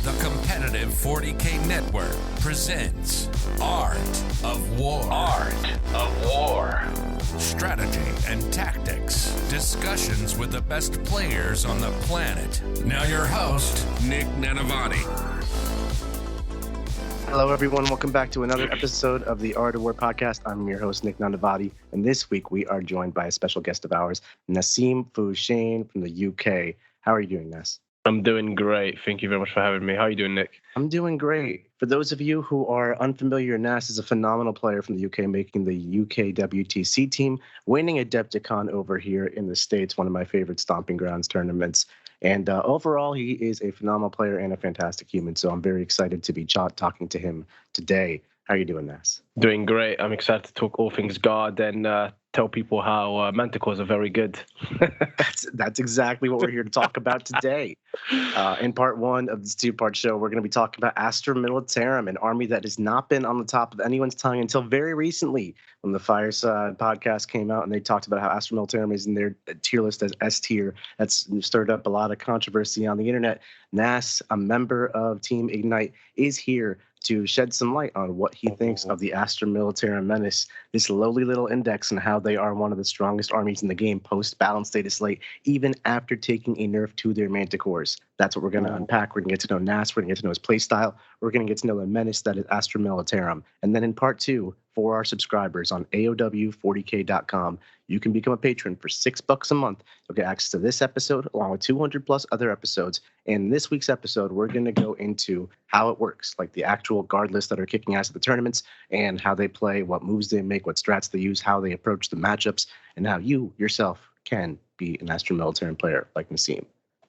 The competitive 40K network presents Art of War. Art of War. Strategy and tactics. Discussions with the best players on the planet. Now your host, Nick Nanavati. Hello, everyone. Welcome back to another episode of the Art of War podcast. I'm your host, Nick Nanavati, and this week we are joined by a special guest of ours, Nassim Fouchane from the UK. How are you doing, Nass? I'm doing great. Thank you very much for having me. How are you doing, Nick? I'm doing great. For those of you who are unfamiliar, Nass is a phenomenal player from the UK, making the UK WTC team, winning Adepticon over here in the States, one of my favorite stomping grounds tournaments. And overall, he is a phenomenal player and a fantastic human. So I'm very excited to be talking to him today. How are you doing, Nass? Doing great. I'm excited to talk all things God and tell people how manticores are very good. That's exactly what we're here to talk about today. In part one of this two-part show, we're going to be talking about Astra Militarum, an army that has not been on the top of anyone's tongue until very recently when the Fireside podcast came out and they talked about how Astra Militarum is in their tier list as S tier. That's stirred up a lot of controversy on the internet. Nass, a member of Team Ignite, is here to shed some light on what he thinks of the Astra Militarum Menace, this lowly little index, and how they are one of the strongest armies in the game post-balance status slate, even after taking a nerf to their manticores. That's what we're going to unpack. We're going to get to know Nass. We're going to get to know his playstyle. We're going to get to know the menace that is Astra Militarum. And then in part two, for our subscribers on AOW40k.com, you can become a patron for $6 a month. You'll get access to this episode along with 200 plus other episodes. And this week's episode, we're going to go into how it works, like the actual guard lists that are kicking ass at the tournaments and how they play, what moves they make, what strats they use, how they approach the matchups, and how you yourself can be an Astra Militarum player like Nassim.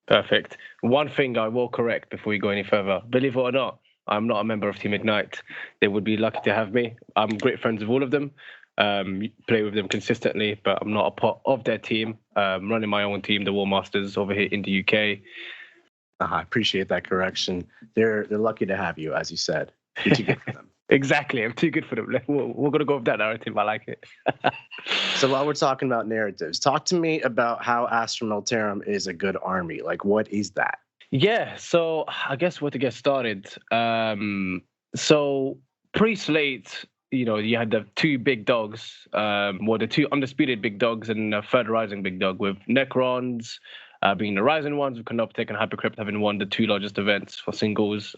Perfect. One thing I will correct before we go any further. Believe it or not, I'm not a member of Team Ignite. They would be lucky to have me. I'm great friends with all of them. Play with them consistently, but I'm not a part of their team. Running my own team, the War Masters, over here in the UK. I appreciate that correction. They're lucky to have you, as you said. You're too good for them. Exactly. I'm too good for them. We're going to go with that narrative. I like it. So while we're talking about narratives, talk to me about how Astra Militarum is a good army. Like, what is that? Yeah, so I guess where to get started. So pre-slate, you had the two big dogs, the two undisputed big dogs and a third rising big dog with Necrons being the rising ones, with Canoptek and Hypercrypt having won the two largest events for singles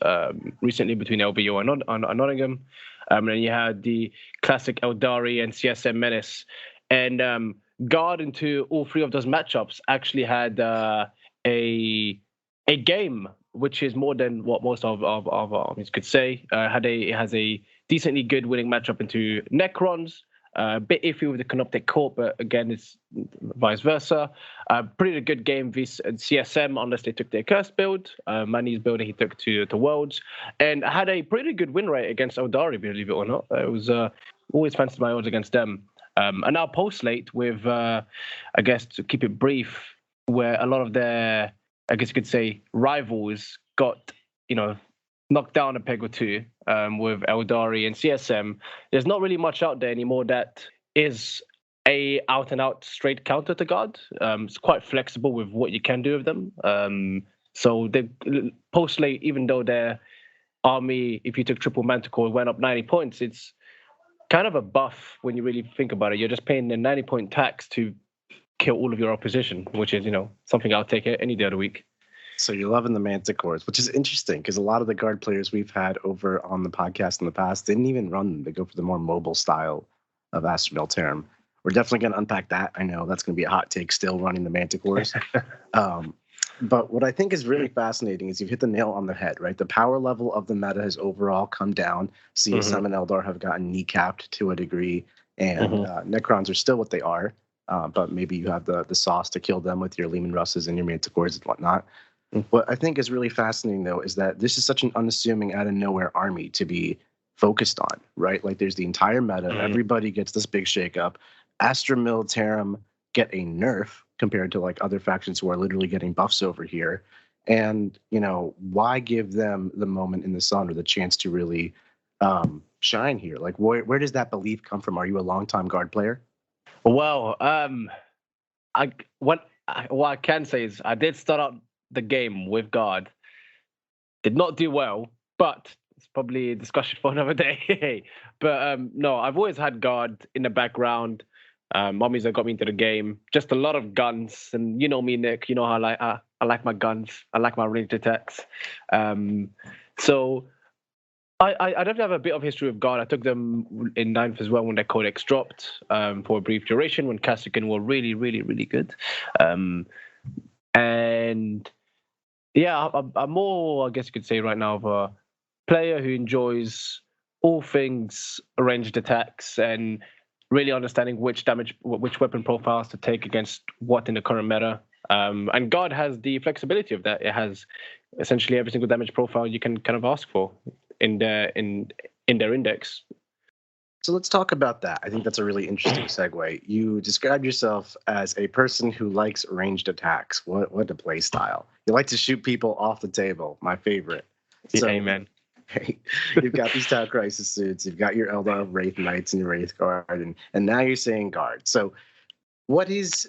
recently between LBO and Nottingham. And then you had the classic Eldari and CSM Menace. And guard into all three of those matchups actually had a game which is more than what most of armies could say. It has a decently good winning matchup into Necrons. A bit iffy with the Canoptek Corp, but again, it's vice versa. Pretty good game vs CSM, unless they took their curse build. Manny's building he took to Worlds, and had a pretty good win rate against Eldari, believe it or not. It was always fancied my odds against them. And now post-late with, I guess, to keep it brief, where a lot of their, I guess you could say, rivals got, knocked down a peg or two with Eldari and CSM. There's not really much out there anymore that is a out-and-out straight counter to guard. It's quite flexible with what you can do with them. So the post-late, even though their army, if you took triple Manticore, went up 90 points, it's kind of a buff when you really think about it. You're just paying the 90-point tax to kill all of your opposition, which is, something I'll take any day of the week. So you're loving the Manticores, which is interesting because a lot of the guard players we've had over on the podcast in the past didn't even run them. They go for the more mobile style of Astra Militarum. We're definitely going to unpack that. I know that's going to be a hot take still running the Manticores. But what I think is really fascinating is you've hit the nail on the head, right? The power level of the meta has overall come down. CSM and Eldar have gotten kneecapped to a degree, and Necrons are still what they are. But maybe you have the sauce to kill them with your Lehman Russes and your Manticores and whatnot. What I think is really fascinating, though, is that this is such an unassuming, out-of-nowhere army to be focused on, right? Like, there's the entire meta. Everybody gets this big shakeup. Astra Militarum get a nerf compared to, like, other factions who are literally getting buffs over here. And, why give them the moment in the sun or the chance to really shine here? Like, where does that belief come from? Are you a longtime guard player? Well, what I can say is I did start out the game with guard, did not do well, but it's probably a discussion for another day. But no, I've always had guard in the background. Armies that got me into the game. Just a lot of guns, and you know me, Nick. You know how I like my guns. I like my ranged attacks. So I definitely have a bit of history with guard. I took them in 9th as well when their codex dropped for a brief duration when Kasrkin were really, really, really good. And yeah, I'm more, I guess you could say right now, of a player who enjoys all things ranged attacks and really understanding which weapon profiles to take against what in the current meta. And guard has the flexibility of that. It has essentially every single damage profile you can kind of ask for in their index. So let's talk about that. I think that's a really interesting segue. You describe yourself as a person who likes ranged attacks. What a play style. You like to shoot people off the table. My favorite. So, amen. You've got these Tower Crisis suits. You've got your Eldar Wraith Knights and your Wraith Guard, and now you're saying guard. So what is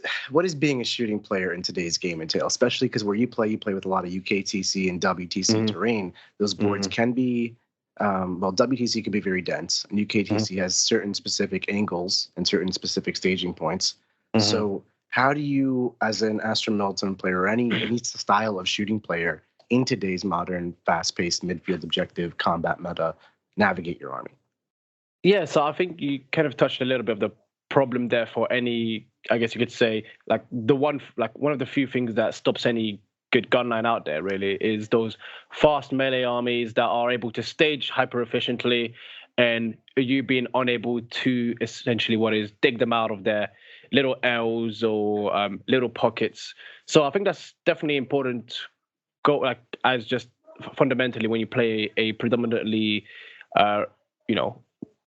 being a shooting player in today's game entail? Especially because where you play with a lot of UKTC and WTC terrain. Those boards can be WTC can be very dense, and UKTC has certain specific angles and certain specific staging points. So how do you, as an Astra Militarum player or any style of shooting player in today's modern, fast-paced midfield objective combat meta, navigate your army? Yeah, so I think you kind of touched a little bit of the problem there for any, I guess you could say, one of the few things that stops any good gunline out there really is those fast melee armies that are able to stage hyper efficiently, and you being unable to essentially dig them out of their little L's or little pockets. So I think that's definitely important. As just fundamentally when you play a predominantly,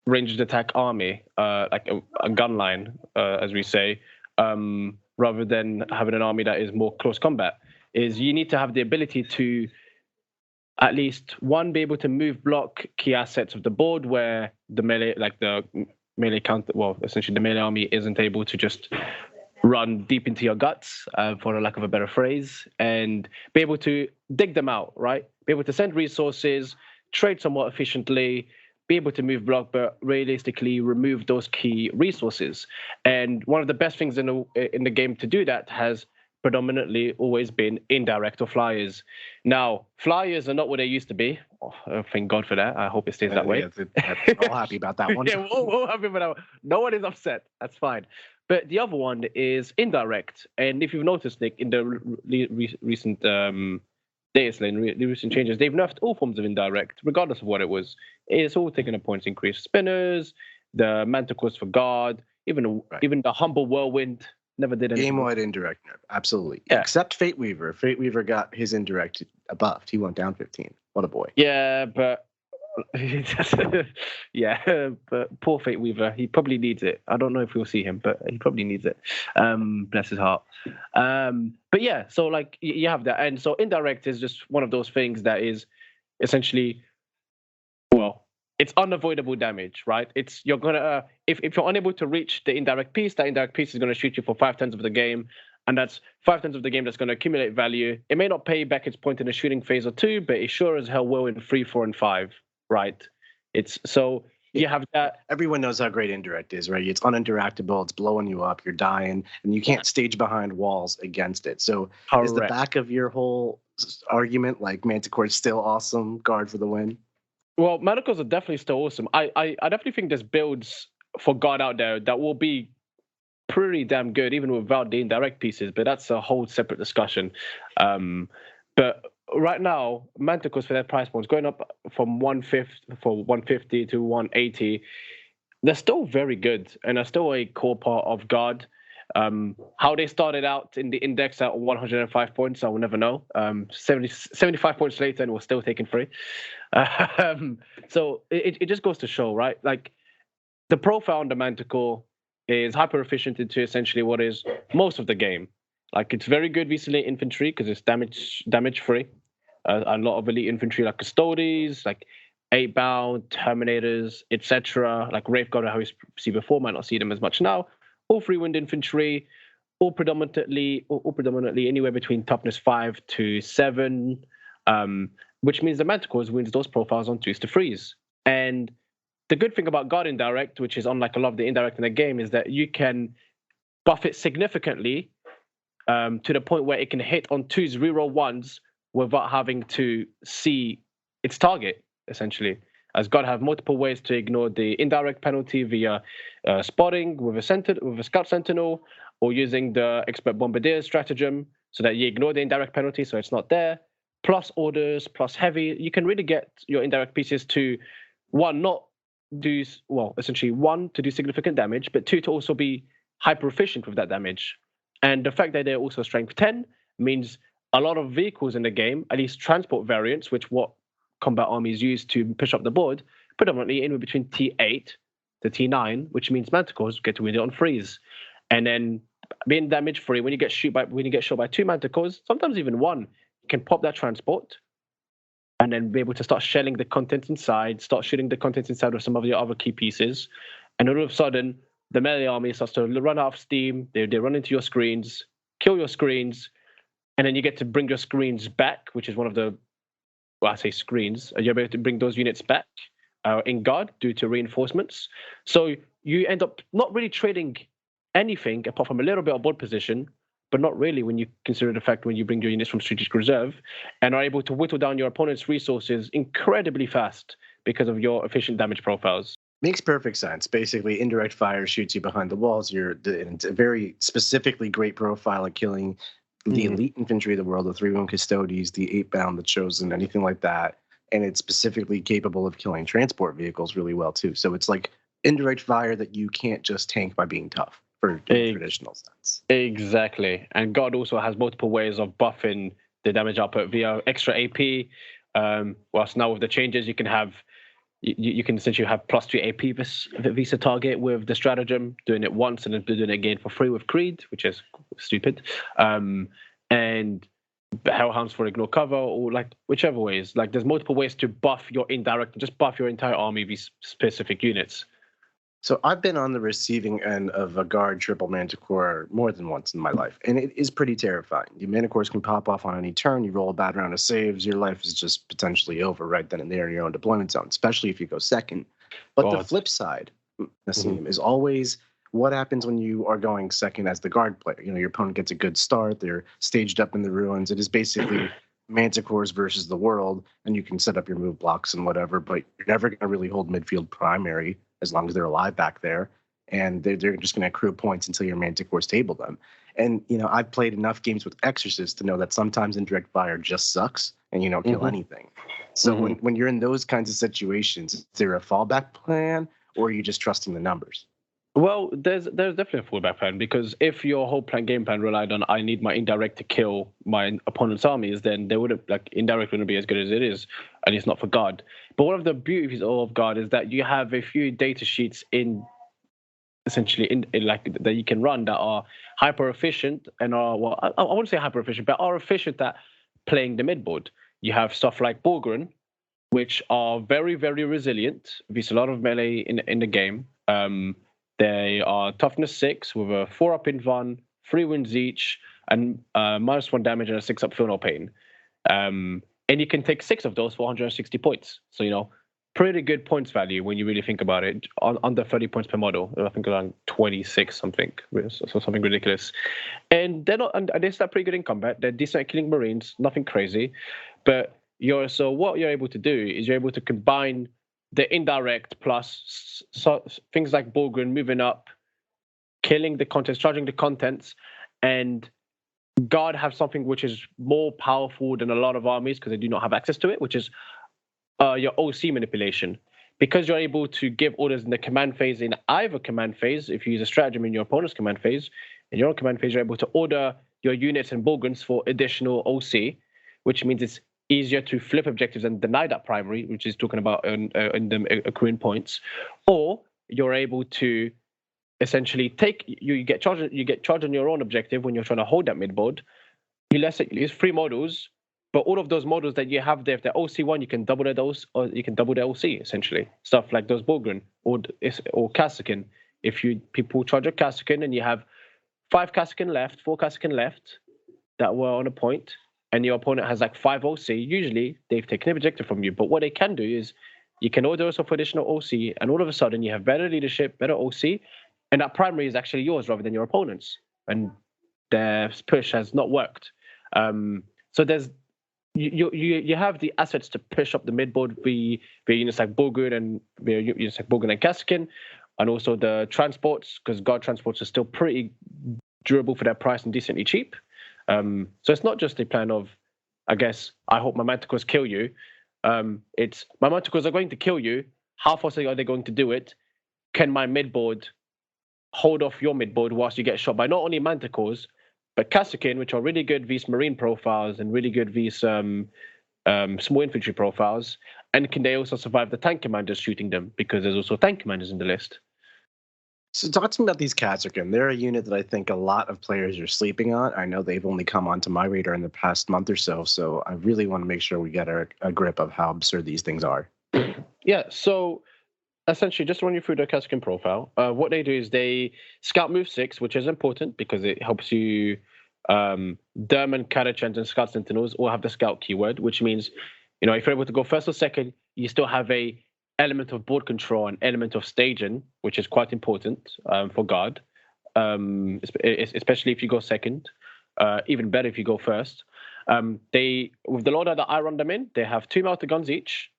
ranged attack army, like a gun line, as we say, rather than having an army that is more close combat, is you need to have the ability to at least be able to move block key assets of the board where the melee, essentially the melee army isn't able to just run deep into your guts, for the lack of a better phrase, and be able to dig them out, right? Be able to send resources, trade somewhat efficiently, be able to move block, but realistically remove those key resources. And one of the best things in the game to do that has predominantly always been indirect or flyers. Now, flyers are not what they used to be. Oh, thank God for that. I hope it stays that way. We're all happy about that one. Yeah, we're all happy about that one. No one is upset. That's fine. But the other one is indirect. And if you've noticed, Nick, in the recent recent changes, they've nerfed all forms of indirect, regardless of what it was. It's all taking a points increase. Spinners, the Manticores for guard, even the Humble Whirlwind never did anything. Game-wide indirect nerf, absolutely. Yeah. Except Fate Weaver. Fate Weaver got his indirect buffed. He went down 15. What a boy. Yeah, but but poor Fate Weaver, he probably needs it. I don't know if we'll see him, but he probably needs it. Bless his heart. But yeah, so you have that, and so indirect is just one of those things that is essentially, it's unavoidable damage, right? It's you're gonna if you're unable to reach the indirect piece, that indirect piece is gonna shoot you for 5/10 of the game. And that's 5/10 of the game that's going to accumulate value. It may not pay back its point in a shooting phase or two, but it sure as hell will in 3, 4, and 5. Right? It's so you have that. Everyone knows how great indirect is, right? It's uninteractable. It's blowing you up. You're dying, and you can't stage behind walls against it. So is the back of your whole argument Manticore is still awesome, guard for the win? Well, Manticores are definitely still awesome. I definitely think there's builds for guard out there that will be pretty damn good, even without the indirect pieces. But that's a whole separate discussion. But right now, Manticores for their price points going up from 150 to 180. They're still very good and are still a core part of guard. How they started out in the index at 105 points, I will never know. 75 points later, and we're still taking free. So it just goes to show, right? The profile on the Manticore is hyper efficient into essentially what is most of the game. It's very good recently infantry because it's damage free. A lot of elite infantry like Custodes, 8-bound, Terminators, etc. Wraith Guard, how we see before, might not see them as much now. All 3-wind infantry, all predominantly anywhere between toughness 5 to 7. which means the Manticores wins those profiles on 2s to 3s. And the good thing about Guard Indirect, which is unlike a lot of the indirect in the game, is that you can buff it significantly to the point where it can hit on 2s, reroll 1s without having to see its target, essentially. As God have multiple ways to ignore the indirect penalty via spotting with a scout sentinel, or using the expert bombardier stratagem so that you ignore the indirect penalty so it's not there. Plus orders, plus heavy. You can really get your indirect pieces to, one, not do, well, essentially one, to do significant damage, but two, to also be hyper efficient with that damage. And the fact that they're also strength 10 means a lot of vehicles in the game, at least transport variants, which what combat armies use to push up the board, predominantly anywhere between T8 to T9, which means Manticores get to win it on 3s. And then being damage free, when you get shot by 2 Manticores, sometimes even 1, you can pop that transport and then be able to start shelling the contents inside, start shooting the contents inside of some of your other key pieces. And all of a sudden, the melee army starts to run out of steam. They run into your screens, kill your screens, and then you get to bring your screens back, which is one of the, well, I say screens. You're able to bring those units back in guard due to reinforcements. So you end up not really trading anything apart from a little bit of board position, but not really when you consider the fact when you bring your units from strategic reserve and are able to whittle down your opponent's resources incredibly fast because of your efficient damage profiles. Makes perfect sense. Basically, indirect fire shoots you behind the walls. It's a very specifically great profile at killing the elite infantry of the world, the 3-1 Custodes, the 8-bound, the Chosen, anything like that. And it's specifically capable of killing transport vehicles really well, too. So it's like indirect fire that you can't just tank by being tough for traditional sense. Exactly. And God also has multiple ways of buffing the damage output via extra AP. Whilst now with the changes, you can have you can essentially have +2 AP visa target with the stratagem, doing it once and then doing it again for free with Creed, which is stupid. And Hellhounds for ignore cover, or like whichever ways. Like there's multiple ways to buff your indirect, just buff your entire army with specific units. So I've been on the receiving end of a guard triple Manticore more than once in my life, and it is pretty terrifying. Your Manticores can pop off on any turn. You roll a bad round of saves, your life is just potentially over right then and there in your own deployment zone, especially if you go second. But the flip side, Nassim, is always what happens when you are going second as the guard player. You know, your opponent gets a good start. They're staged up in the ruins. It is basically Manticores versus the world, and you can set up your move blocks and whatever, but you're never going to really hold midfield primary as long as they're alive back there, and they're just going to accrue points until your Manticores table them. And, you know, I've played enough games with Exorcists to know that sometimes indirect fire just sucks, and you don't kill anything. So when you're in those kinds of situations, is there a fallback plan, or are you just trusting the numbers? Well, there's definitely a fallback plan, because if your whole game plan relied on I need my indirect to kill my opponent's armies, then they wouldn't, like, indirect wouldn't be as good as it is, at least not for guard. But one of the beauties of guard is that you have a few data sheets in like that you can run that are hyper efficient and are, well, I wouldn't say hyper efficient, but are efficient at playing the midboard. You have stuff like Borgren, which are very, very resilient. There's a lot of melee in the game. They are toughness 6 with a 4-up invan, 3 wins each, and -1 damage and a 6-up feel no pain. And you can take 6 of those for 160 points. So, you know, pretty good points value when you really think about it. Under 30 points per model. I think around 26 something. So something ridiculous. And they're not, and they start pretty good in combat. They're decent at killing Marines, nothing crazy. But what you're able to do is you're able to combine the indirect plus things like Borgren moving up, killing the contents, charging the contents, and Guard have something which is more powerful than a lot of armies because they do not have access to it, which is your OC manipulation. Because you're able to give orders in the command phase, in either command phase, if you use a stratagem in your opponent's command phase, in your own command phase, you're able to order your units and Borgrens for additional OC, which means it's easier to flip objectives and deny that primary, which is talking about in them accruing points, or you're able to essentially you get charged on your own objective when you're trying to hold that midboard. You use 3 models, but all of those models that you have there, if they're OC1, you can double their dose, or you can double their OC essentially. Stuff like those Borgren or Kassakin. If people charge a Kassakin and you have 5 Kassakin left, 4 Kassakin left that were on a point, and your opponent has like 5 OC, usually they've taken an objective from you. But what they can do is you can order yourself additional OC, and all of a sudden you have better leadership, better OC, and that primary is actually yours rather than your opponent's. And their push has not worked. So there's you have the assets to push up the midboard via units like Bogun and Kaskin, and also the transports, because guard transports are still pretty durable for their price and decently cheap. So it's not just a plan of, I guess, I hope my Manticores kill you. It's my Manticores are going to kill you. How fast are they going to do it? Can my midboard hold off your midboard whilst you get shot by not only Manticores, but Kassakin, which are really good vis Marine profiles and really good vis small infantry profiles? And can they also survive the tank commanders shooting them? Because there's also tank commanders in the list. So talk to me about these Kassakin. They're a unit that I think a lot of players are sleeping on. I know they've only come onto my radar in the past month or so I really want to make sure we get a grip of how absurd these things are. Yeah, so essentially, just to run you through the Kassakin profile, what they do is they scout move 6, which is important because it helps you. Derman, Kadachans, and Scout Sentinels all have the scout keyword, which means, if you're able to go first or second, you still have a element of board control and element of staging, which is quite important for guard, especially if you go second. Even better if you go first. They, with the order that I run them in, they have 2 melter guns each.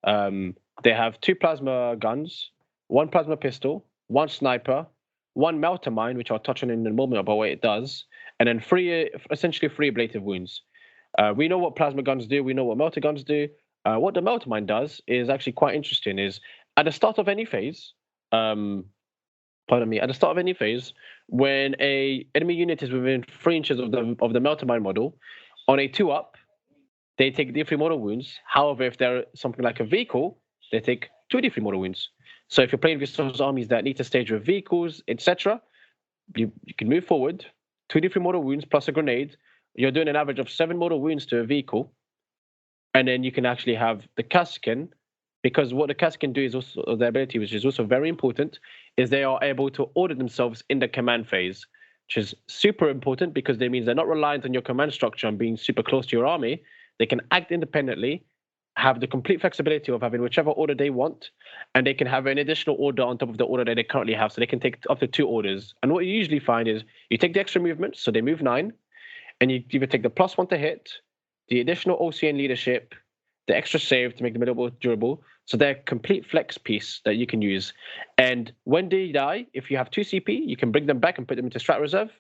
They have 2 plasma guns, 1 plasma pistol, 1 sniper, 1 melter mine, which I'll touch on in a moment about what it does, and then essentially 3 ablative wounds. We know what plasma guns do. We know what melter guns do. What the melter mine does is actually quite interesting. Is at the start of any phase, at the start of any phase, when a enemy unit is within 3 inches of the melter mine model, on a 2-up, they take D3 mortal wounds. However, if they're something like a vehicle, they take 2 D3 mortal wounds. So if you're playing with those armies that need to stage with vehicles, etc., you can move forward, 2 D3 mortal wounds plus a grenade. You're doing an average of 7 mortal wounds to a vehicle. And then you can actually have the Kassakin, because what the Kassakin do is also their ability, which is also very important, is they are able to order themselves in the command phase, which is super important because that means they're not reliant on your command structure and being super close to your army. They can act independently, have the complete flexibility of having whichever order they want, and they can have an additional order on top of the order that they currently have. So they can take up to 2 orders. And what you usually find is you take the extra movement, so they move 9, and you either take the +1 to hit, the additional OCN leadership, the extra save to make them a little more durable. So they're a complete flex piece that you can use. And when they die, if you have 2 CP, you can bring them back and put them into strat reserve.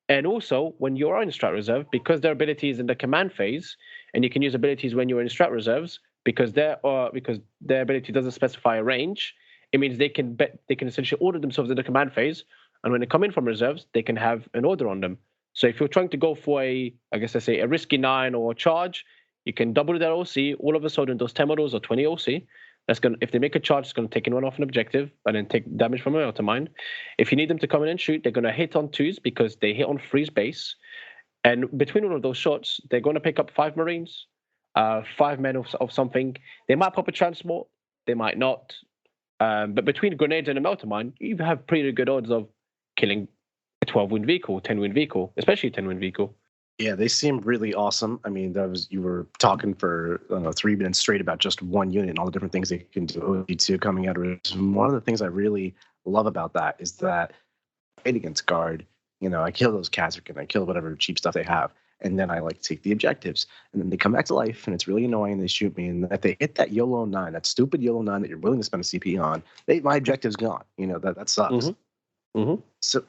And also, when you are in strat reserve, because their ability is in the command phase, and you can use abilities when you're in strat reserves, because their ability doesn't specify a range, it means they can essentially order themselves in the command phase. And when they come in from reserves, they can have an order on them. So if you're trying to go for a risky 9 or a charge, you can double their OC. All of a sudden, those 10 models or 20 OC. If they make a charge, it's going to take one off an objective and then take damage from a melter mine. If you need them to come in and shoot, they're going to hit on 2s because they hit on 3's base. And between all of those shots, they're going to pick up 5 Marines, 5 men of something. They might pop a transport, they might not. But between grenades and a melter mine, you have pretty good odds of killing a 12-win vehicle, 10-win vehicle, especially a 10-win vehicle. Yeah, they seem really awesome. I mean, you were talking for 3 minutes straight about just one unit and all the different things they can do. OD2 coming out of it. One of the things I really love about that is that fight against guard. I kill those Kassakin, I kill whatever cheap stuff they have, and then I take the objectives, and then they come back to life, and it's really annoying. They shoot me, and if they hit that YOLO 9, that stupid YOLO 9 that you're willing to spend a CP on, my objective's gone. That sucks. Mm-hmm. Mm-hmm. So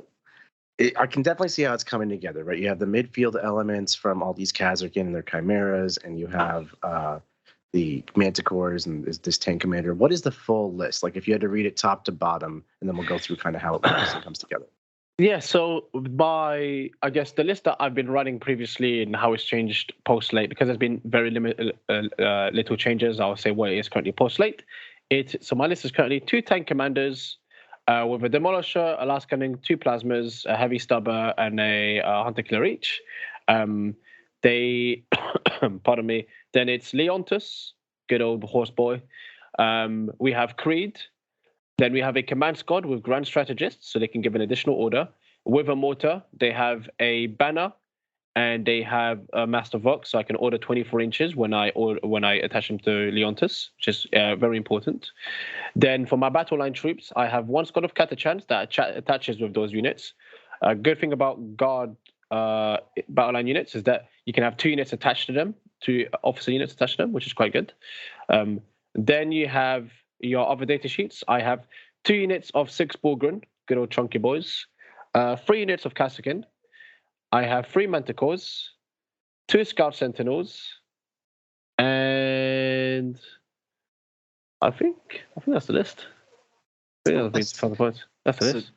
I can definitely see how it's coming together, right? You have the midfield elements from all these Kassakin and their chimeras, and you have the Manticores and this tank commander. What is the full list? If you had to read it top to bottom, and then we'll go through kind of how it works and comes together. Yeah, so the list that I've been running previously and how it's changed post-late, because there's been very little changes, I'll say what it is currently post-late. So my list is currently 2 tank commanders, with a Demolisher, a Last Cannon, 2 Plasmas, a Heavy Stubber, and a Hunter Killer each. Pardon me. Then it's Leontus, good old horse boy. We have Creed. Then we have a Command Squad with Grand Strategists, so they can give an additional order. With a mortar, they have a Banner, and they have a Master Vox, so I can order 24 inches when I attach them to Leontus, which is very important. Then for my battle line troops, I have one squad of Catachans that attaches with those units. A good thing about guard battle line units is that you can have 2 units attached to them, 2 officer units attached to them, which is quite good. Then you have your other data sheets. I have 2 units of 6 Borgren, good old chunky boys, 3 units of Kasrkin. I have 3 Manticores, 2 Scout Sentinels, and I think that's the list. That's the list.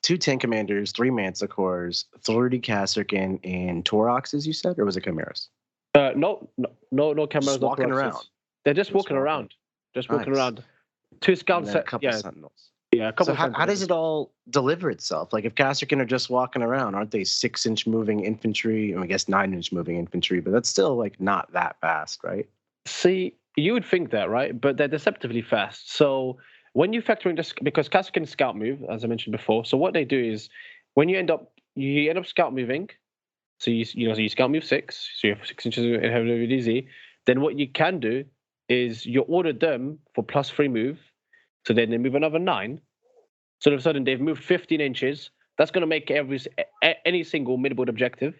Two tank commanders, 3 Manticores, 30 Kasrkin, and Toroxes, you said, or was it Chimeras? No Chimeras. Just walking around. They're just walking around. Just walking around. 2 Scouts. A couple Sentinels. Yeah, a couple. So how does it all deliver itself? Like if Kasrkin are just walking around, aren't they 6-inch moving infantry? I guess 9-inch moving infantry, but that's still like not that fast, right? See, you would think that, right? But they're deceptively fast. So when you factor in this, because Kasrkin scout move, as I mentioned before. So what they do is when you end up scout moving. So you scout move 6, so you have 6 inches in heavy DZ. Then what you can do is you order them for +3 move. So then they move another 9. So all of a sudden they've moved 15 inches. That's going to make any single mid-board objective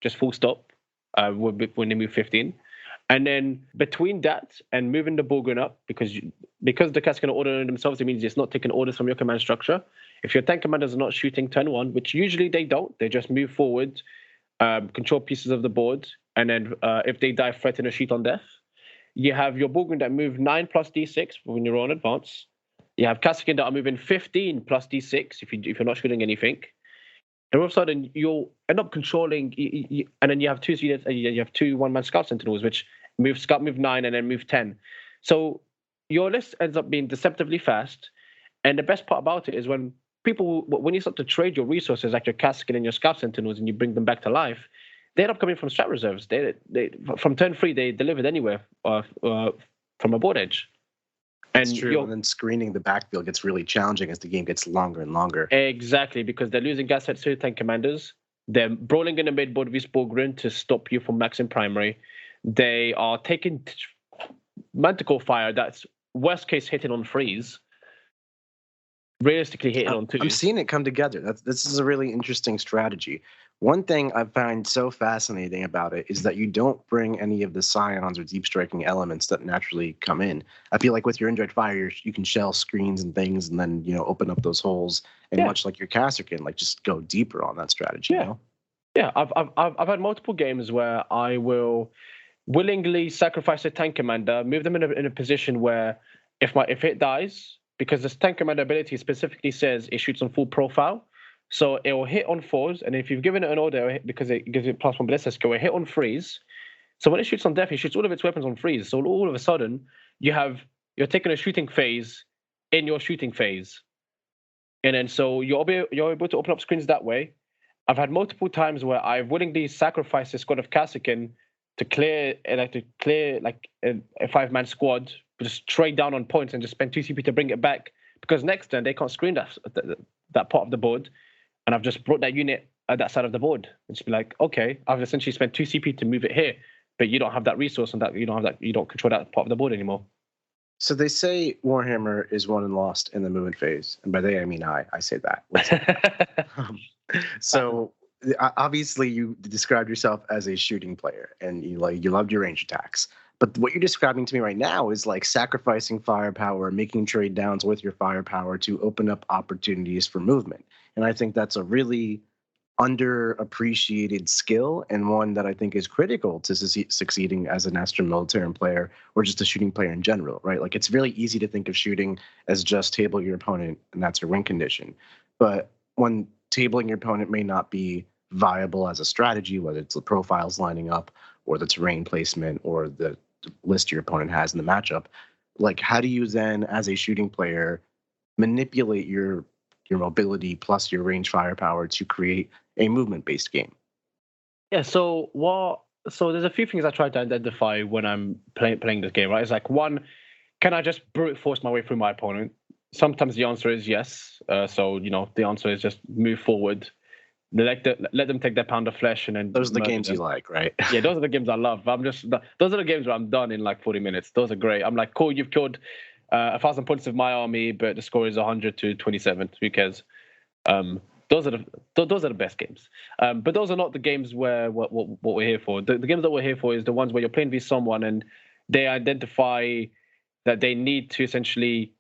just full stop when they move 15. And then between that and moving the Borgren up, because the cats can order themselves, it means it's not taking orders from your command structure. If your tank commanders are not shooting turn 1, which usually they don't, they just move forward, control pieces of the board, and then if they die, threaten a shoot on death. You have your Borgren that move 9 plus D6 when you're on advance. You have Kasrkin that are moving 15 plus D6 if you're not shooting anything. And all of a sudden, you'll end up controlling, and then you have 2 units, you have 2 one-man Scout Sentinels, which move 9 and then move 10. So your list ends up being deceptively fast. And the best part about it is when you start to trade your resources, like your Kasrkin and your Scout Sentinels, and you bring them back to life, they end up coming from strat reserves. They from turn 3, they delivered anywhere from a board edge. That's true. And then screening the backfield gets really challenging as the game gets longer and longer. Exactly, because they're losing gas head tank commanders. They're brawling in the mid-board with Borgren to stop you from maxing primary. They are taking Manticore fire that's worst case hitting on 3s. Realistically hitting on 2s. I'm seeing it come together. This is a really interesting strategy. One thing I find so fascinating about it is that you don't bring any of the scions or deep striking elements that naturally come in. I feel like with your indirect fire, you can shell screens and things, and then open up those holes. And much like your Kasrkin, like just go deeper on that strategy. Yeah. I've had multiple games where I will willingly sacrifice a tank commander, move them in a position where if it dies, because this tank commander ability specifically says it shoots on full profile. So it will hit on 4s, and if you've given it an order, because it gives it +1 ballistic skill, it hit on 3s. So when it shoots on death, it shoots all of its weapons on 3s. So all of a sudden, you're taking a shooting phase in your shooting phase, and then so you're able to open up screens that way. I've had multiple times where I've willingly sacrificed a squad of Kasrkin to clear a 5-man squad, just trade down on points and just spend 2 CP to bring it back, because next turn they can't screen that part of the board. And I've just brought that unit at that side of the board. And just be like, okay, I've essentially spent 2 CP to move it here, but you don't have that resource and you don't control that part of the board anymore. So they say Warhammer is won and lost in the movement phase, and by they I mean I say that. So obviously you described yourself as a shooting player, and you loved your range attacks. But what you're describing to me right now is like sacrificing firepower, making trade downs with your firepower to open up opportunities for movement. And I think that's a really underappreciated skill, and one that I think is critical to succeeding as an Astra Militarum player, or just a shooting player in general, right? Like it's really easy to think of shooting as just table your opponent and that's your win condition. But when tabling your opponent may not be viable as a strategy, whether it's the profiles lining up or the terrain placement or the list your opponent has in the matchup, like how do you then as a shooting player manipulate your mobility plus your range firepower to create a movement-based game? Yeah, so there's a few things I try to identify when I'm playing this game, right? It's like, one, can I just brute force my way through my opponent? Sometimes the answer is yes. So the answer is just move forward, let them take their pound of flesh, and then Those are the murder games them. you like, right? Yeah, those are the games I love. Those are the games where I'm done in like 40 minutes. Those are great. I'm like, cool, you've killed 1,000 points of my army, but the score is 100 to 27. Who cares? Those are the best games. But those are not the games where what we're here for. The games that we're here for is the ones where you're playing with someone and they identify that they need to essentially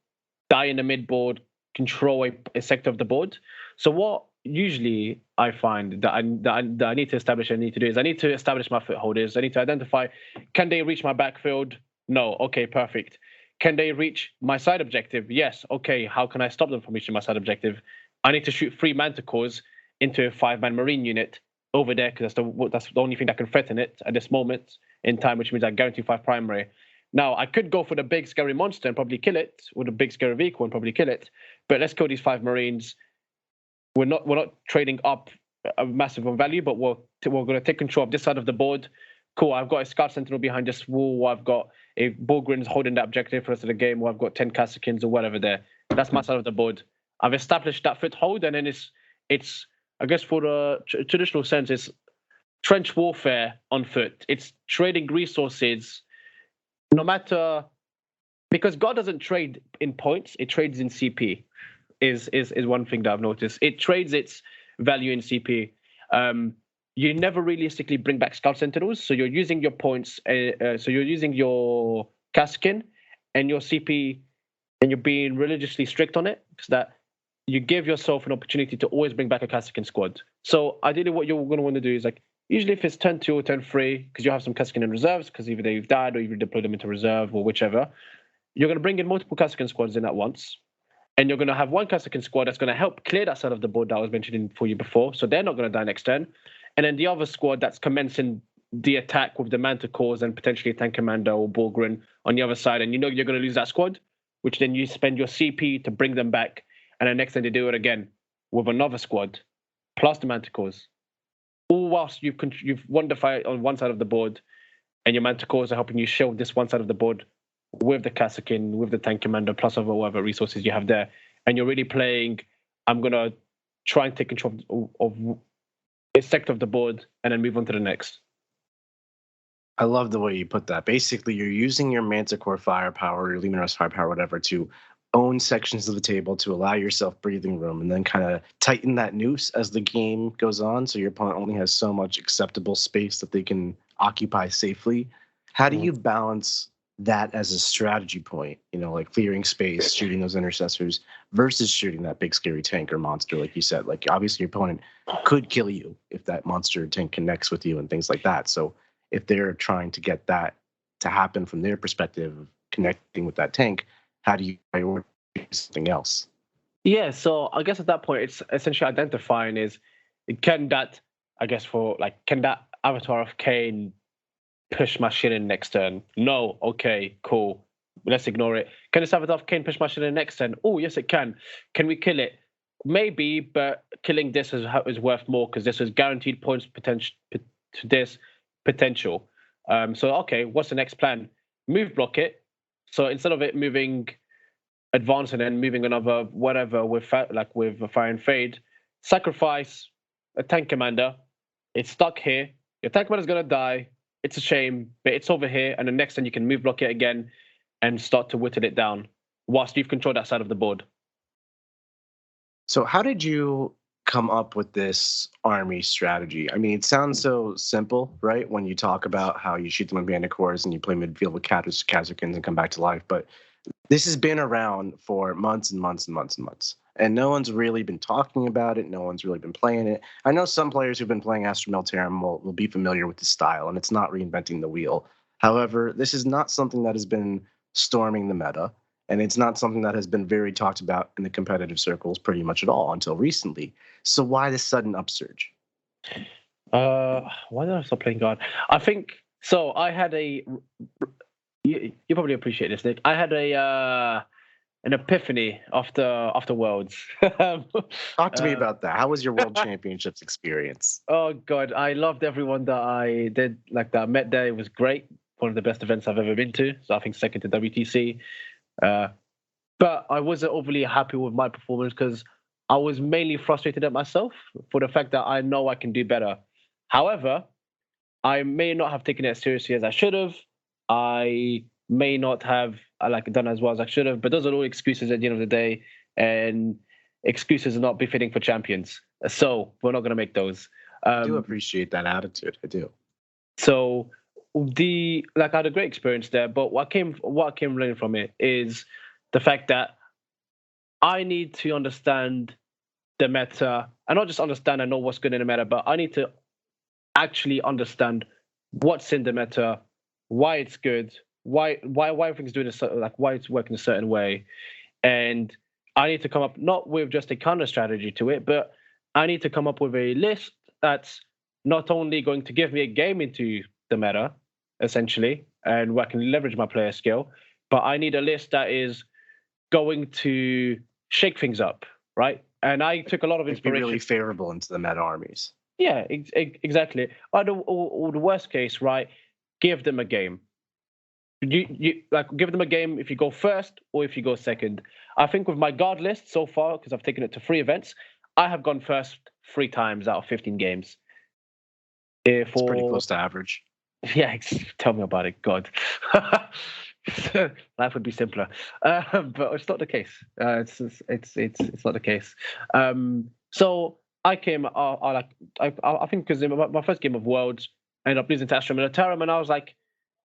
die in the mid board, control a sector of the board. So what usually I find that I need to establish and need to do is I need to establish my footholders. I need to identify, can they reach my backfield? No. Okay, perfect. Can they reach my side objective? Yes. Okay, how can I stop them from reaching my side objective? I need to shoot 3 manticores into a 5-man marine unit over there because that's the only thing that can threaten it at this moment in time, which means I guarantee 5 primary. Now, I could go for the big scary monster and probably kill it, with a big scary vehicle and probably kill it, but let's kill these 5 marines. We're not trading up a massive on value, but we're going to take control of this side of the board. Cool, I've got a Scout Sentinel behind this wall, I've got a Bulgrin's holding that objective for the rest of the game, or I've got 10 Kasakins or whatever there. That's my side of the board. I've established that foothold, and then it's I guess for the traditional sense, it's trench warfare on foot. It's trading resources, no matter, because God doesn't trade in points; it trades in CP. Is one thing that I've noticed. It trades its value in CP. You never realistically bring back Scout Sentinels, so you're using your points. So you're using your Kaskin and your CP, and you're being religiously strict on it, so that you give yourself an opportunity to always bring back a Kaskin squad. So ideally, what you're going to want to do is, like, usually if it's turn 2 or turn 3, because you have some Kaskin in reserves, because either they've died or you've deployed them into reserve or whichever, you're going to bring in multiple Kaskin squads in at once. And you're going to have one Kaskin squad that's going to help clear that side of the board that I was mentioning for you before. So they're not going to die next turn. And then the other squad that's commencing the attack with the Manticores and potentially a Tank Commander or Bulgrin on the other side. And you know you're going to lose that squad, which then you spend your CP to bring them back. And then next time they do it again with another squad, plus the Manticores. All whilst you've won the fight on one side of the board, and your Manticores are helping you shield this one side of the board with the Kassakin, with the Tank Commander, plus whatever resources you have there. And you're really playing, I'm going to try and take control of a sector of the board and then move on to the next. I love the way you put that. Basically, you're using your Manticore firepower, your Leman Russ firepower, whatever, to own sections of the table to allow yourself breathing room, and then kind of tighten that noose as the game goes on, so your opponent only has so much acceptable space that they can occupy safely. How do you balance that as a strategy point, you know, like clearing space, shooting those intercessors versus shooting that big scary tank or monster, like you said? Like, obviously your opponent could kill you if that monster or tank connects with you and things like that. So if they're trying to get that to happen from their perspective of connecting with that tank, how do you prioritize something else? Yeah, so I guess at that point, it's essentially identifying is, can that Avatar of Cain push my shit in next turn? No. Okay, cool. Let's ignore it. Can this Avatar of Cain push my shit in next turn? Oh, yes, it can. Can we kill it? Maybe, but killing this is worth more because this is guaranteed points potential to this potential. So, okay, what's the next plan? Move block it. So instead of it moving, advance and then moving another whatever with Fire and Fade, sacrifice a Tank Commander. It's stuck here. Your Tank Commander's going to die. It's a shame, but it's over here. And the next time you can move block it again and start to whittle it down whilst you've controlled that side of the board. So how did you come up with this army strategy? I mean, it sounds so simple, right? When you talk about how you shoot them with Bandicores and you play midfield with Kazakins and come back to life. But this has been around for months and months and months and months. And no one's really been talking about it. No one's really been playing it. I know some players who've been playing Astra Militarum will be familiar with the style, and it's not reinventing the wheel. However, this is not something that has been storming the meta, and it's not something that has been very talked about in the competitive circles pretty much at all until recently. So why this sudden upsurge? Why did I stop playing God? I think so. I had you probably appreciate this, Nick. I had an epiphany after Worlds. Talk to me about that. How was your World Championships experience? Oh God, I loved everyone that I did that I met there. It was great. One of the best events I've ever been to. So I think second to WTC. But I wasn't overly happy with my performance because I was mainly frustrated at myself for the fact that I know I can do better. However, I may not have taken it as seriously as I should have. I may not have done as well as I should have. But those are all excuses at the end of the day, and excuses are not befitting for champions. So we're not going to make those. I do appreciate that attitude. I do. So I had a great experience there. But what came learning from it is the fact that I need to understand the meta, and not just understand and know what's good in the meta, but I need to actually understand what's in the meta, why it's good, why everything's doing why it's working a certain way, and I need to come up not with just a counter strategy to it, but I need to come up with a list that's not only going to give me a game into the meta, essentially, and where I can leverage my player skill, but I need a list that is going to shake things up, right? And I took a lot of inspiration. Be really favorable into the meta armies. Yeah, exactly. Or the worst case, right? Give them a game. You give them a game if you go first or if you go second. I think with my guard list so far, because I've taken it to 3 events, I have gone first 3 times out of 15 games. It's pretty close to average. Yeah, tell me about it, God. Life would be simpler, but it's not the case. It's not the case. So I came. I think because in my first game of Worlds, I ended up losing to Astra Militarum, and I was like,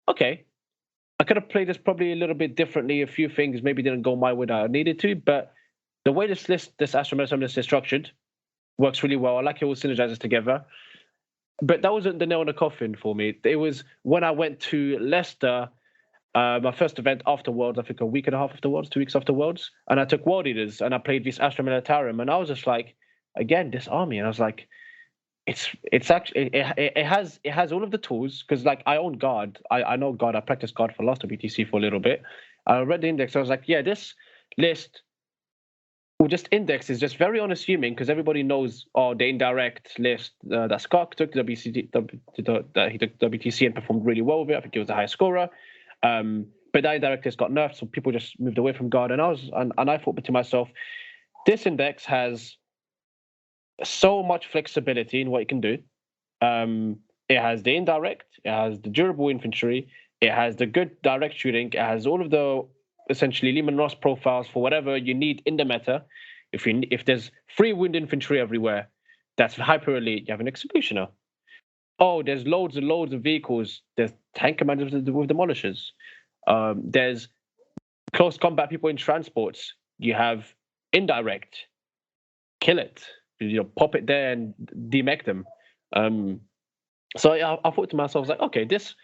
okay, I could have played this probably a little bit differently. A few things maybe didn't go my way that I needed to, but the way this Astra Militarum list is structured works really well. I like it all synergizes together. But that wasn't the nail in the coffin for me. It was when I went to Leicester. My first event after Worlds, I think a week and a half after Worlds, 2 weeks after Worlds, and I took World Eaters and I played this Astra Militarum, and I was just like, again, this army, and I was like, it's actually it has all of the tools, because like I own Guard, I know Guard, I practiced Guard for last WTC for a little bit. I read the index, I was like, yeah, this list will just index is just very unassuming, because everybody knows the indirect list that Scott took he took WTC and performed really well with it. I think he was the highest scorer. But that indirect list got nerfed, so people just moved away from Guard. And I thought to myself, this index has so much flexibility in what it can do. It has the indirect, it has the durable infantry, it has the good direct shooting, it has all of the essentially Lehman Ross profiles for whatever you need in the meta. If there's 3 wound infantry everywhere, that's hyper elite. You have an executioner. Oh, there's loads and loads of vehicles. There's tank commanders with demolishers. There's close combat people in transports. You have indirect. Kill it. Pop it there and demech them. So I thought to myself, I was like, okay, this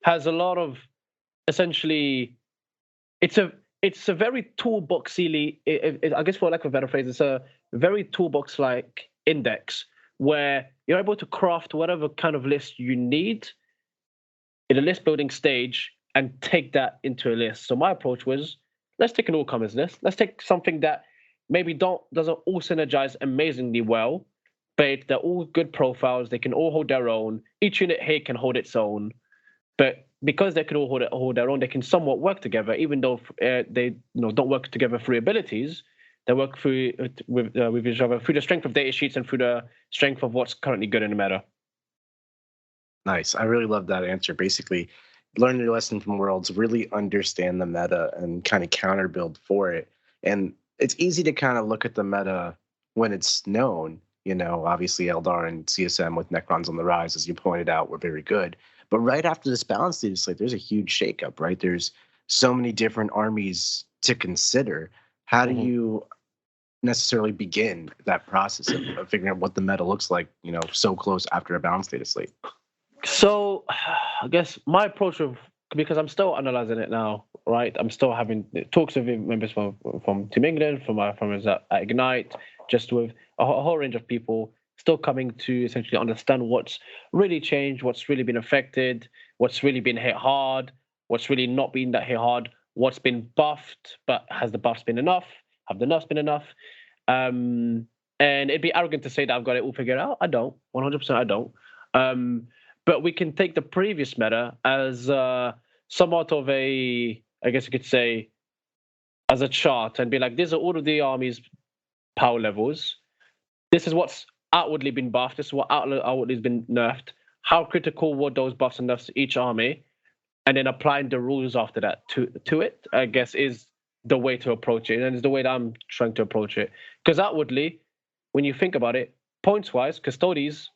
has a lot of essentially. It's a very toolboxy. I guess for lack of a better phrase, it's a very toolbox-like index where you're able to craft whatever kind of list you need in a list building stage and take that into a list. So my approach was, let's take an all-comers list. Let's take something that maybe doesn't all synergize amazingly well, but they're all good profiles. They can all hold their own. Each unit here can hold its own. But because they can all hold their own, they can somewhat work together, even though they don't work together through abilities. They work with each other through the strength of data sheets and through the strength of what's currently good in the meta. Nice. I really love that answer. Basically, learn your lesson from Worlds, really understand the meta and kind of counter build for it. And it's easy to kind of look at the meta when it's known. Obviously Eldar and CSM with Necrons on the rise, as you pointed out, were very good. But right after this balance stage, it's like there's a huge shakeup, right? There's so many different armies to consider. How do you necessarily begin that process of figuring out what the meta looks like, so close after a balance data slate? So I guess my approach because I'm still analyzing it now, right? I'm still having talks with members from Team England, from my friends at Ignite, just with a whole range of people, still coming to essentially understand what's really changed, what's really been affected, what's really been hit hard, what's really not been that hit hard, what's been buffed, but has the buffs been enough? Have the nerfs been enough? And it'd be arrogant to say that I've got it all figured out. I don't. 100% I don't. But we can take the previous meta as somewhat of a, I guess you could say, as a chart and be like, these are all of the armies power levels. This is what's outwardly been buffed. This is what outwardly has been nerfed. How critical were those buffs and nerfs to each army? And then applying the rules after that to it, I guess, is the way to approach it. And it's the way that I'm trying to approach it. Because outwardly, when you think about it, points-wise, Custodes,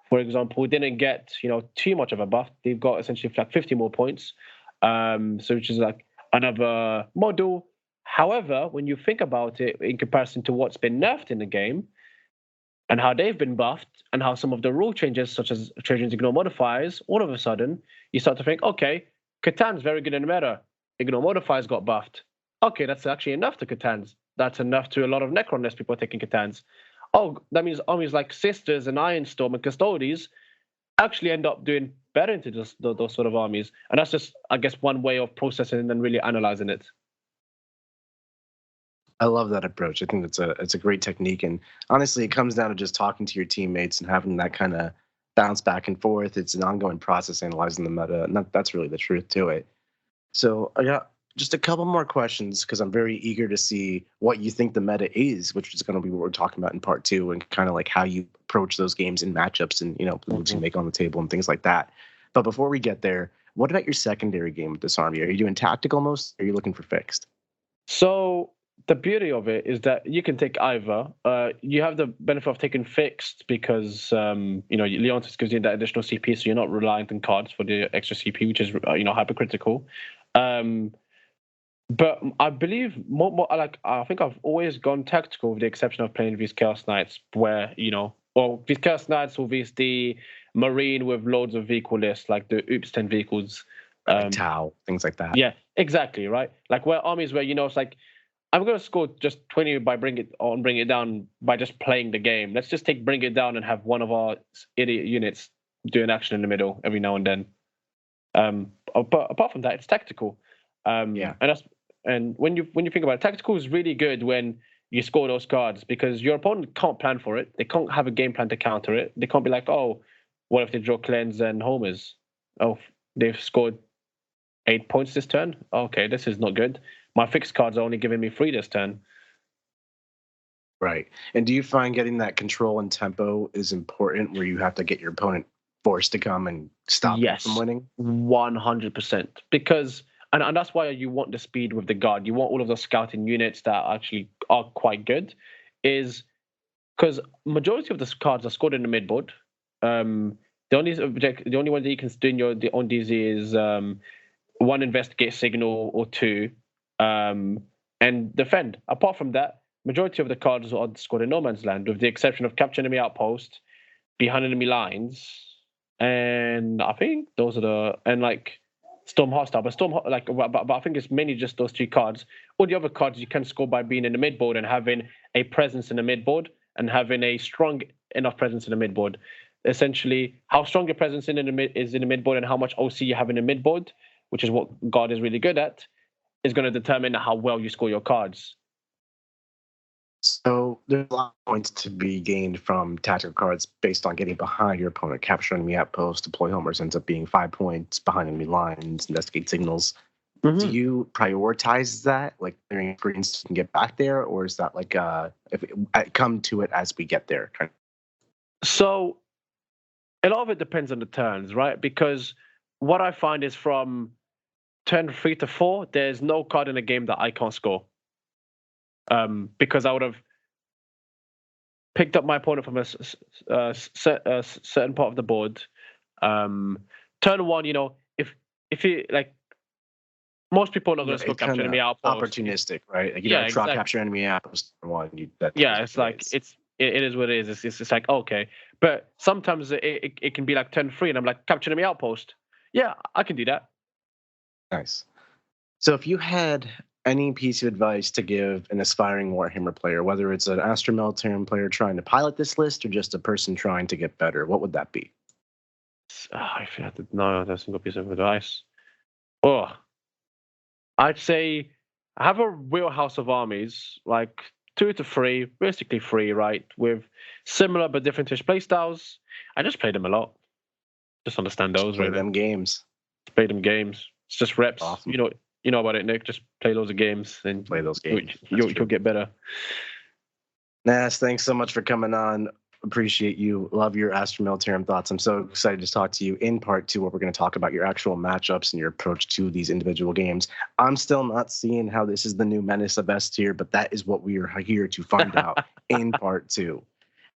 for example, didn't get too much of a buff. They've got essentially like 50 more points, so which is like another model. However, when you think about it in comparison to what's been nerfed in the game and how they've been buffed and how some of the rule changes, such as Trajan's ignore modifiers, all of a sudden you start to think, okay, Catan's very good in meta. Ignore modifiers got buffed. Okay, that's actually enough to Catan's. That's enough to a lot of Necron-less people taking Catan's. Oh, that means armies like Sisters and Ironstorm and Custodes actually end up doing better into those sort of armies. And that's just, I guess, one way of processing and really analyzing it. I love that approach. I think it's a great technique. And honestly, it comes down to just talking to your teammates and having that kind of bounce back and forth. It's an ongoing process analyzing the meta. And that's really the truth to it. So I got just a couple more questions because I'm very eager to see what you think the meta is, which is going to be what we're talking about in part 2, and kind of like how you approach those games and matchups and, the moves you make on the table and things like that. But before we get there, what about your secondary game with this army? Are you doing tactical most, or are you looking for fixed? So the beauty of it is that you can take either. You have the benefit of taking fixed because, Leontis gives you that additional CP, so you're not reliant on cards for the extra CP, which is, hypercritical. But I believe I think I've always gone tactical with the exception of playing these Chaos Knights where, these Chaos Knights or these the Marine with loads of vehicle lists, like the Oops 10 vehicles. Like Tau, things like that. Yeah, exactly, right? Like where armies where, it's like, I'm going to score just 20 by bring it down by just playing the game. Let's just bring it down and have one of our idiot units do an action in the middle every now and then. But apart from that, it's tactical. And when you think about it, tactical is really good when you score those cards because your opponent can't plan for it. They can't have a game plan to counter it. They can't be like, oh, what if they draw Cleanse and Homers? Oh, they've scored 8 points this turn? Okay, this is not good. My fixed cards are only giving me 3 this turn. Right. And do you find getting that control and tempo is important where you have to get your opponent forced to come and stop you from winning? 100%. Because... And that's why you want the speed with the guard. You want all of those scouting units that actually are quite good, is because majority of the cards are scored in the midboard. The only one that you can do on these is 1 investigate signal or 2, and defend. Apart from that, majority of the cards are scored in no man's land, with the exception of capture enemy outpost, behind enemy lines, and I think those are Storm Hostile, but I think it's mainly just those 3 cards. All the other cards you can score by being in the midboard and having a presence in the midboard and having a strong enough presence in the midboard. Essentially, how strong your presence is in the midboard and how much OC you have in the midboard, which is what Guard is really good at, is going to determine how well you score your cards. So there's a lot of points to be gained from tactical cards based on getting behind your opponent, capture enemy outpost, deploy homers ends up being 5 points, behind enemy lines, investigate signals. Mm-hmm. Do you prioritize that, like clearing screens so you can get back there, or is that like if it come to it as we get there? So a lot of it depends on the turns, right? Because what I find is from turn 3 to 4, there's no card in the game that I can't score. Because I would have picked up my opponent from a certain part of the board. Turn 1, if you like, most people are not going to score capture enemy outpost. Opportunistic, right? Like you don't try capture enemy outpost 1. It's like it is what it is. It's like okay, but sometimes it can be like turn 3, and I'm like capture enemy outpost. Yeah, I can do that. Nice. So if you had any piece of advice to give an aspiring Warhammer player, whether it's an Astra Militarum player trying to pilot this list or just a person trying to get better, what would that be? If I had to know, that's a single piece of advice. I'd say have a wheelhouse of armies, like 2 to 3, basically 3, right, with similar but different-ish playstyles. I just play them a lot. Just understand those. Play them games. Play them games. It's just reps. Awesome. You know about it, Nick. Just play loads of games and play those games. You'll get better. Nas, thanks so much for coming on. Appreciate you. Love your Astra Militarum thoughts. I'm so excited to talk to you in part 2, where we're going to talk about your actual matchups and your approach to these individual games. I'm still not seeing how this is the new Menace of S tier, but that is what we are here to find out in part 2.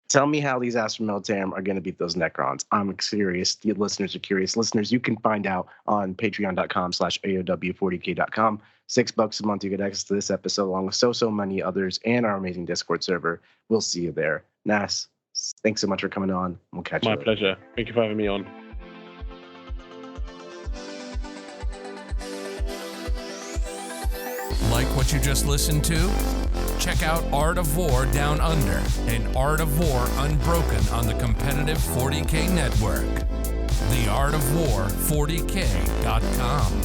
Tell me how these Astra Militarum are going to beat those Necrons. I'm curious. The listeners are curious. Listeners, you can find out on patreon.com/AOW40k.com. $6 a month, you get access to this episode along with so many others and our amazing Discord server. We'll see you there. Nas, thanks so much for coming on. We'll catch you later. My pleasure. Thank you for having me on. Like what you just listened to? Check out Art of War Down Under and Art of War Unbroken on the competitive 40K network. The Art of War 40K.com.